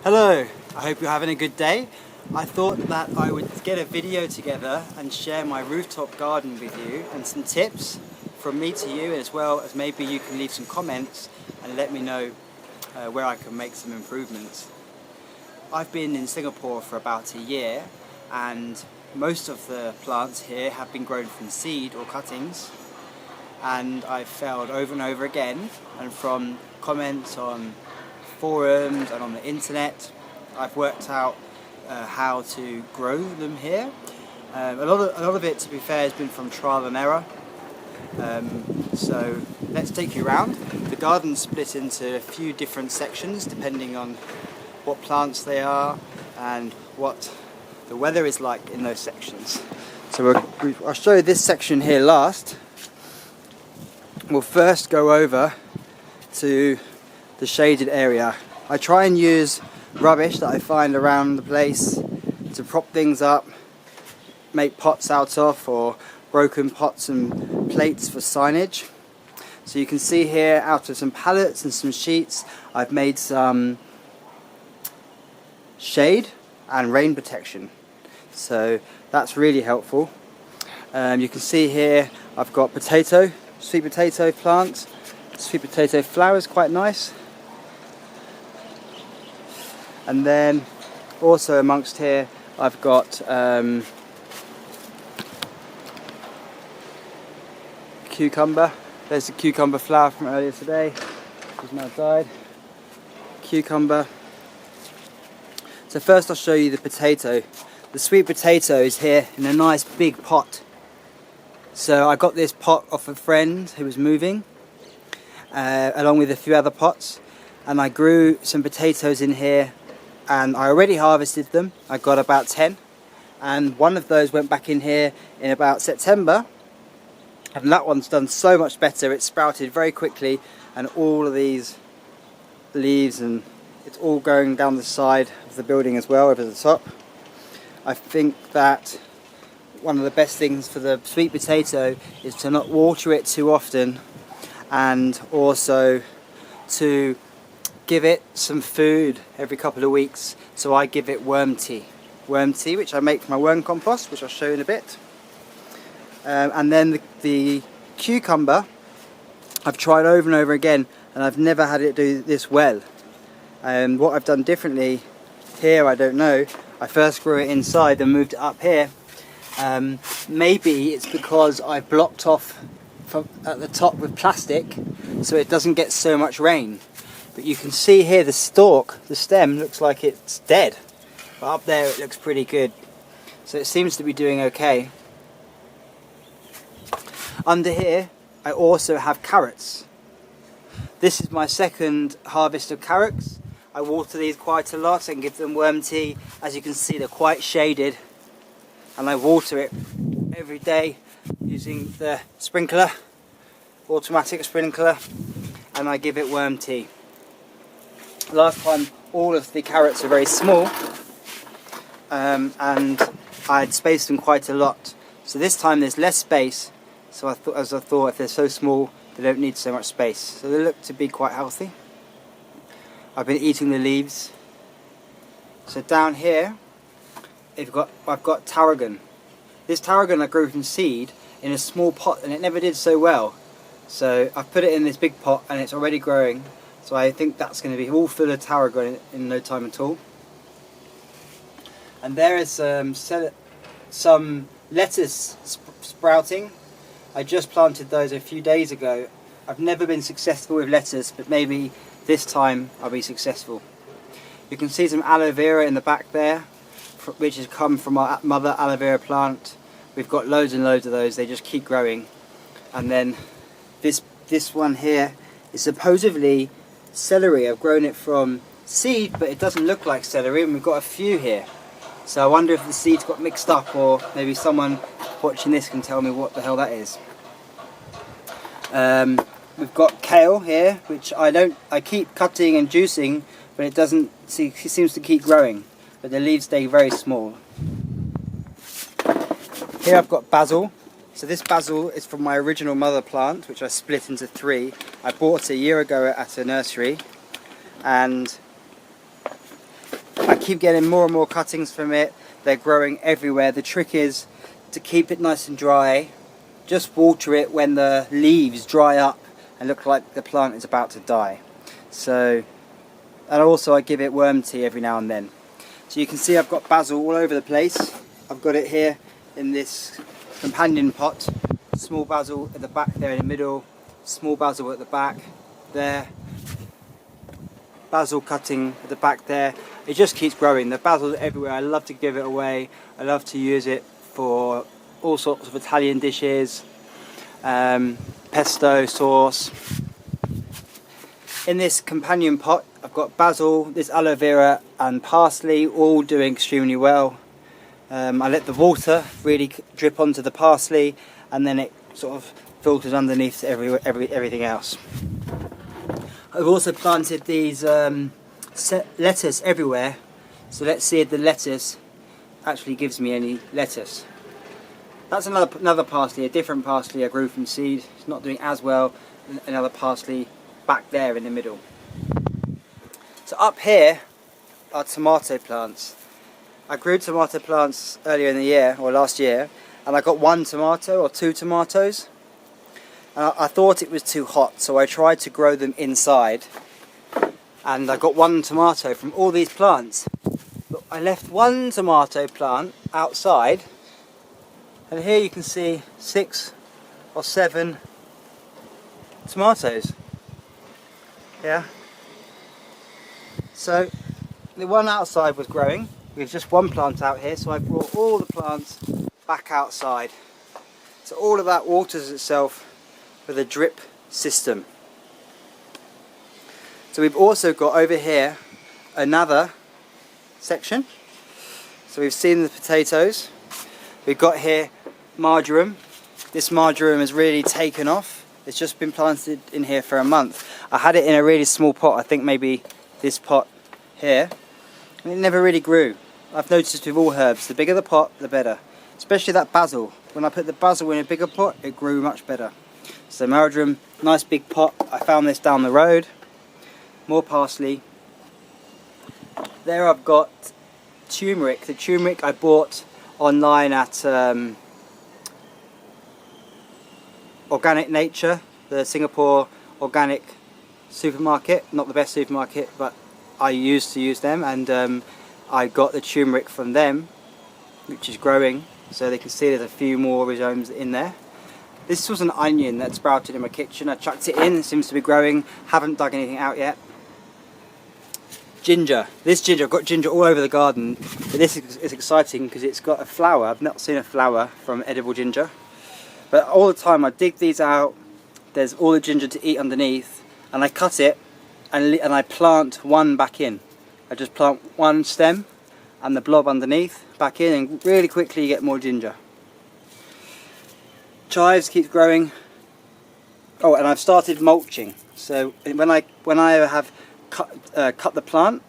Hello, I hope you're having a good day. I thought that I would get a video together and share my rooftop garden with you and some tips from me to you, as well as maybe you can leave some comments and let me know where I can make some improvements. I've been in Singapore for about a year and most of the plants here have been grown from seed or cuttings, and I've failed over and over again, and from comments on forums and on the internet I've worked out how to grow them here. A lot of it, to be fair, has been from trial and error. So let's take you around. The garden's split into a few different sections depending on what plants they are and what the weather is like in those sections. So I'll show you this section here last. We'll first go over to the shaded area. I try and use rubbish that I find around the place to prop things up, make pots out of, or broken pots and plates for signage. So you can see here, out of some pallets and some sheets, I've made some shade and rain protection. So that's really helpful. You can see here I've got sweet potato plants, sweet potato flowers, quite nice. And then also amongst here I've got cucumber. There's the cucumber flower from earlier today, which has now died. Cucumber. So first I'll show you the potato. The sweet potato is here in a nice big pot. So I got this pot off a friend who was moving, along with a few other pots, and I grew some potatoes in here, and I already harvested them. I got about 10, and one of those went back in here in about September, and that one's done so much better. It sprouted very quickly, and all of these leaves, and it's all going down the side of the building as well, over the top. I think that one of the best things for the sweet potato is to not water it too often, and also to give it some food every couple of weeks. So I give it worm tea, which I make from my worm compost, which I'll show you in a bit. And then the cucumber, I've tried over and over again, and I've never had it do this well. What I've done differently here, I don't know. I first grew it inside and moved it up here. Maybe it's because I blocked off at the top with plastic so it doesn't get so much rain. But you can see here the stem looks like it's dead, but up there it looks pretty good. So it seems to be doing okay. Under here I also have carrots. This is my second harvest of carrots. I water these quite a lot and give them worm tea. As you can see, they're quite shaded, and I water it every day using the sprinkler, automatic sprinkler, and I give it worm tea. Last time all of the carrots are very small, and I had spaced them quite a lot. So this time there's less space, so I thought if they're so small they don't need so much space. So they look to be quite healthy. I've been eating the leaves. So down here I've got tarragon. This tarragon I grew from seed in a small pot, and it never did so well. So I've put it in this big pot and it's already growing. So I think that's going to be all full of tarragon in no time at all. And there is some lettuce sprouting. I just planted those a few days ago. I've never been successful with lettuce, but maybe this time I'll be successful. You can see some aloe vera in the back there, which has come from our mother aloe vera plant. We've got loads and loads of those. They just keep growing. And then this one here is supposedly celery. I've grown it from seed, but it doesn't look like celery, and we've got a few here. So I wonder if the seeds got mixed up, or maybe someone watching this can tell me what the hell that is. We've got kale here, which I keep cutting and juicing, but it seems to keep growing, but the leaves stay very small. Here I've got basil. So this basil is from my original mother plant, which I split into 3. I bought a year ago at a nursery, and I keep getting more and more cuttings from it. They're growing everywhere. The trick is to keep it nice and dry. Just water it when the leaves dry up and look like the plant is about to die. So, and also I give it worm tea every now and then. So you can see I've got basil all over the place. I've got it here in this companion pot. Small basil at the back there in the middle. Small basil at the back there. Basil cutting at the back there. It just keeps growing. The basil's everywhere. I love to give it away. I love to use it for all sorts of Italian dishes, pesto sauce. In this companion pot I've got basil, this aloe vera and parsley, all doing extremely well. I let the water really drip onto the parsley and then it sort of filters underneath to everything else. I've also planted these lettuce everywhere, so let's see if the lettuce actually gives me any lettuce. That's another parsley, a different parsley I grew from seed. It's not doing as well. Another parsley back there in the middle. So up here are tomato plants. I grew tomato plants earlier in the year, or last year, and I got one tomato or two tomatoes. And I thought it was too hot, so I tried to grow them inside. And I got one tomato from all these plants. But I left one tomato plant outside, and here you can see 6 or 7 tomatoes. Yeah. So the one outside was growing. We've just one plant out here, so I brought all the plants back outside. So all of that waters itself with a drip system. So we've also got over here another section. So we've seen the potatoes. We've got here marjoram. This marjoram has really taken off. It's just been planted in here for a month. I had it in a really small pot, I think maybe this pot here, and it never really grew. I've noticed with all herbs, the bigger the pot, the better. Especially that basil. When I put the basil in a bigger pot, it grew much better. So marjoram, nice big pot. I found this down the road. More parsley. There I've got turmeric. The turmeric I bought online at Organic Nature, the Singapore organic supermarket. Not the best supermarket, but I used to use them, and I got the turmeric from them, which is growing. So they can see there's a few more rhizomes in there. This was an onion that sprouted in my kitchen. I chucked it in, it seems to be growing. Haven't dug anything out yet. Ginger. This ginger, I've got ginger all over the garden. But this is exciting because it's got a flower. I've not seen a flower from edible ginger. But all the time I dig these out, there's all the ginger to eat underneath, and I cut it and I plant one back in. I just plant one stem and the blob underneath back in, and really quickly you get more ginger. Chives keeps growing. Oh, and I've started mulching. So when I have cut the plant,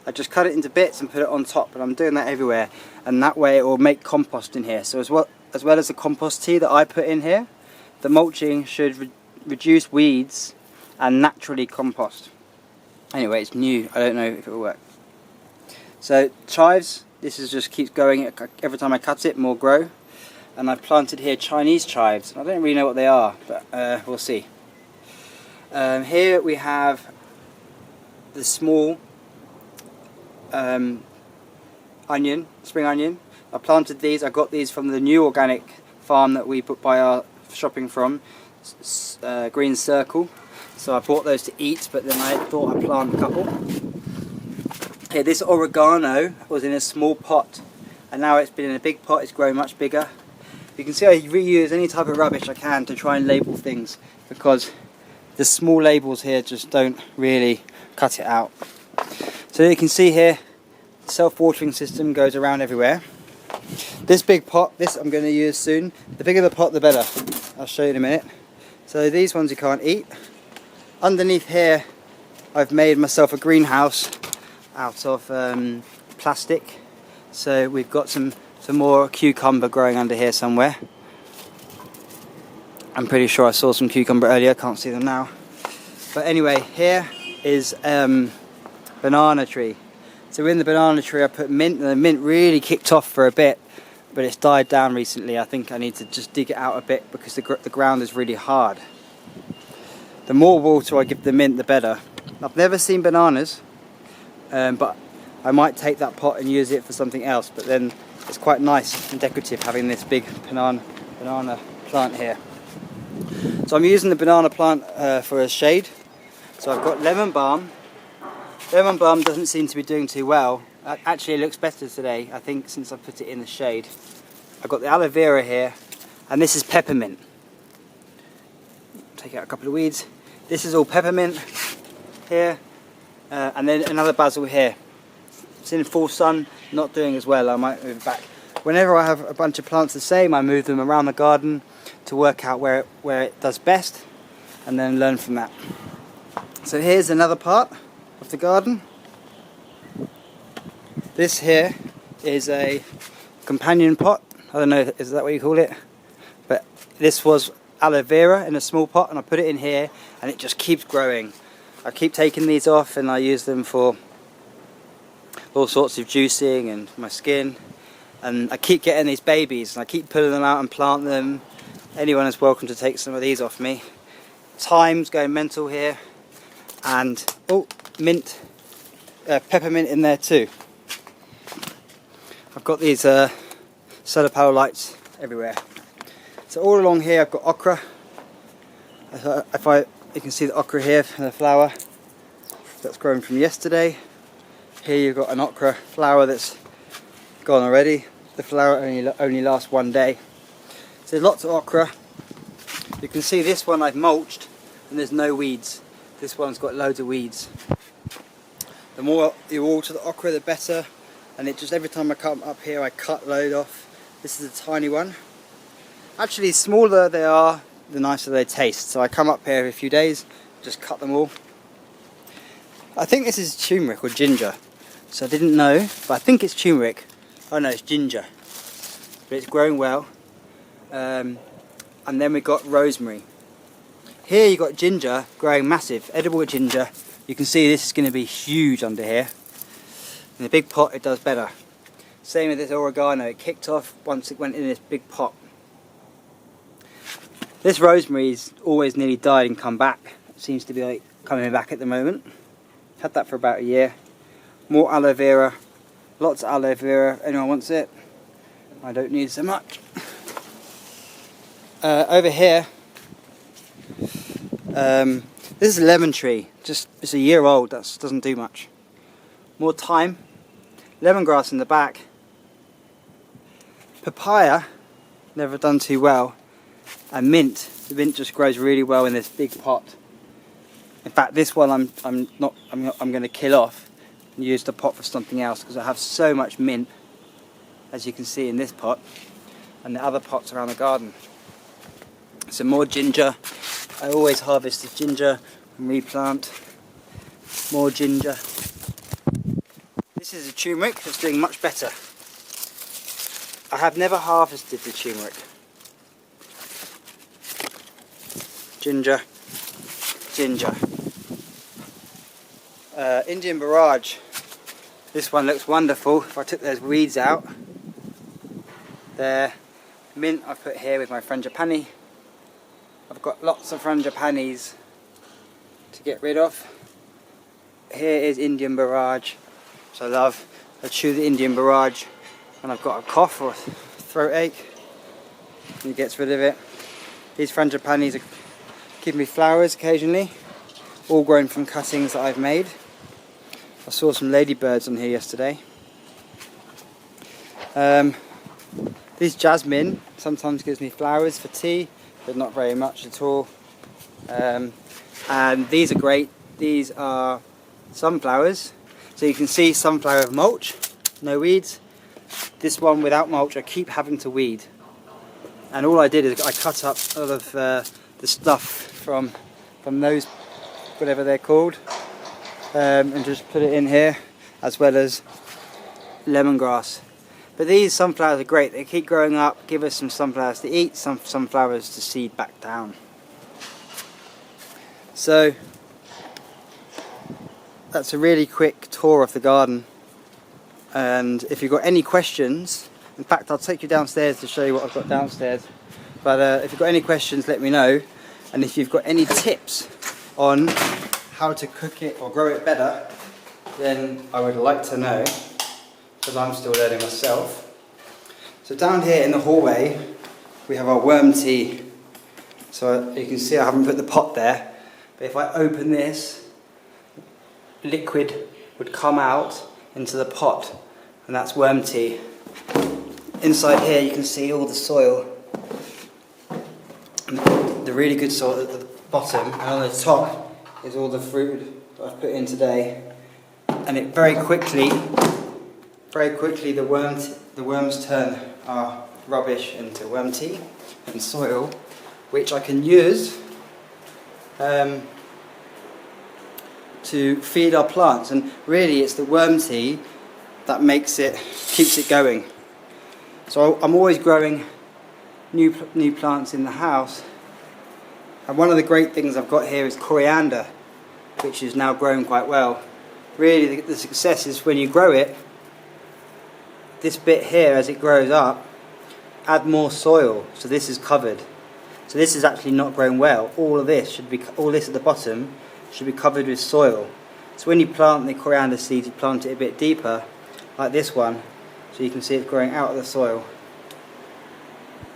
I just cut it into bits and put it on top, and I'm doing that everywhere, and that way it will make compost in here. So as well as the compost tea that I put in here, the mulching should reduce weeds and naturally compost. Anyway, it's new, I don't know if it will work. So chives, this is just keeps going. Every time I cut it, more grow. And I've planted here Chinese chives. I don't really know what they are, but we'll see. Here we have the small onion, spring onion. I planted these. I got these from the new organic farm that we buy our shopping from, Green Circle. So I bought those to eat, but then I thought I'd plant a couple. Okay, this oregano was in a small pot, and now it's been in a big pot. It's grown much bigger. You can see I reuse any type of rubbish I can to try and label things, because the small labels here just don't really cut it out. So you can see here, the self-watering system goes around everywhere. This big pot, this I'm going to use soon. The bigger the pot, the better. I'll show you in a minute. So these ones you can't eat. Underneath here, I've made myself a greenhouse out of plastic. So we've got some more cucumber growing under here somewhere. I'm pretty sure I saw some cucumber earlier, can't see them now. But anyway, here is banana tree. So in the banana tree I put mint, and the mint really kicked off for a bit, but it's died down recently. I think I need to just dig it out a bit because the ground is really hard. The more water I give the mint, the better. I've never seen bananas, but I might take that pot and use it for something else, but then it's quite nice and decorative having this big banana plant here. So I'm using the banana plant for a shade. So I've got lemon balm. Lemon balm doesn't seem to be doing too well. Actually it looks better today, I think, since I put it in the shade. I've got the aloe vera here, and this is peppermint. Take out a couple of weeds. This is all peppermint here, and then another basil here. It's in full sun, not doing as well. I might move it back. Whenever I have a bunch of plants the same, I move them around the garden to work out where it does best, and then learn from that. So here's another part of the garden. This here is a companion pot. I don't know, is that what you call it? But this was aloe vera in a small pot, and I put it in here and it just keeps growing. I keep taking these off and I use them for all sorts of juicing and my skin. And I keep getting these babies and I keep pulling them out and plant them. Anyone is welcome to take some of these off me. Thyme's going mental here. And, oh, mint, peppermint in there too. I've got these solar power lights everywhere. So all along here I've got okra. You can see the okra here from the flower that's grown from yesterday. Here you've got an okra flower that's gone already. The flower only lasts one day. So there's lots of okra. You can see this one I've mulched and there's no weeds. This one's got loads of weeds. The more you water the okra, the better. And it just, every time I come up here, I cut a load off. This is a tiny one. Actually, the smaller they are, the nicer they taste. So I come up here every few days, just cut them all. I think this is turmeric or ginger. So I didn't know, but I think it's turmeric. Oh no, it's ginger. But it's growing well. And then we've got rosemary. Here you've got ginger growing massive, edible ginger. You can see this is going to be huge under here. In a big pot it does better. Same with this oregano, it kicked off once it went in this big pot. This rosemary's always nearly died and come back. It seems to be like coming back at the moment. Had that for about a year. More aloe vera, lots of aloe vera, anyone wants it. I don't need so much. Over here, this is a lemon tree, it's a year old, that doesn't do much. More thyme, lemongrass in the back. Papaya, never done too well. And mint, the mint just grows really well in this big pot. In fact, this one I'm going to kill off and use the pot for something else because I have so much mint, as you can see in this pot, and the other pots around the garden. Some more ginger. I always harvest the ginger and replant. More ginger. This is a turmeric that's doing much better. I have never harvested the turmeric. Ginger. Ginger. Indian Borage. This one looks wonderful. If I took those weeds out. There. Mint I put here with my frangipani. I've got lots of frangipanis to get rid of. Here is Indian Borage, which I love. I chew the Indian Borage when I've got a cough or a throat ache. And it gets rid of it. These frangipanis give me flowers occasionally, all grown from cuttings that I've made. I saw some ladybirds on here yesterday. This jasmine sometimes gives me flowers for tea, but not very much at all. And these are great. These are sunflowers. So you can see sunflower mulch, no weeds. This one without mulch I keep having to weed. And all I did is I cut up all of the stuff from those, whatever they're called, and just put it in here, as well as lemongrass. But these sunflowers are great. They keep growing up, give us some sunflowers to eat, some sunflowers to seed back down. So that's a really quick tour of the garden. And if you've got any questions, in fact I'll take you downstairs to show you what I've got downstairs, but if you've got any questions let me know, and if you've got any tips on how to cook it or grow it better, then I would like to know, because I'm still learning myself. So down here in the hallway we have our worm tea. So you can see I haven't put the pot there, but if I open this, liquid would come out into the pot, and that's worm tea. Inside here you can see all the soil, the really good soil at the bottom, and on the top is all the fruit that I've put in today. And it very quickly the worms turn our rubbish into worm tea and soil, which I can use to feed our plants. And really it's the worm tea that keeps it going. So I'm always growing new plants in the house, and one of the great things I've got here is coriander, which is now growing quite well. Really the success is when you grow it, this bit here as it grows up, add more soil, so this is covered. So this is actually not growing well. All this at the bottom should be covered with soil. So when you plant the coriander seeds, you plant it a bit deeper, like this one, so you can see it's growing out of the soil.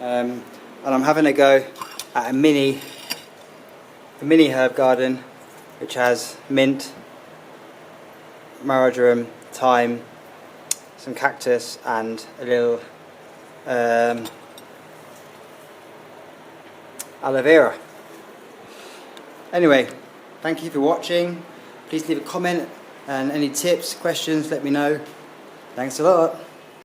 And I'm having a go at a mini herb garden, which has mint, marjoram, thyme, some cactus, and a little aloe vera. Anyway, thank you for watching. Please leave a comment, and any tips, questions, let me know. Thanks a lot.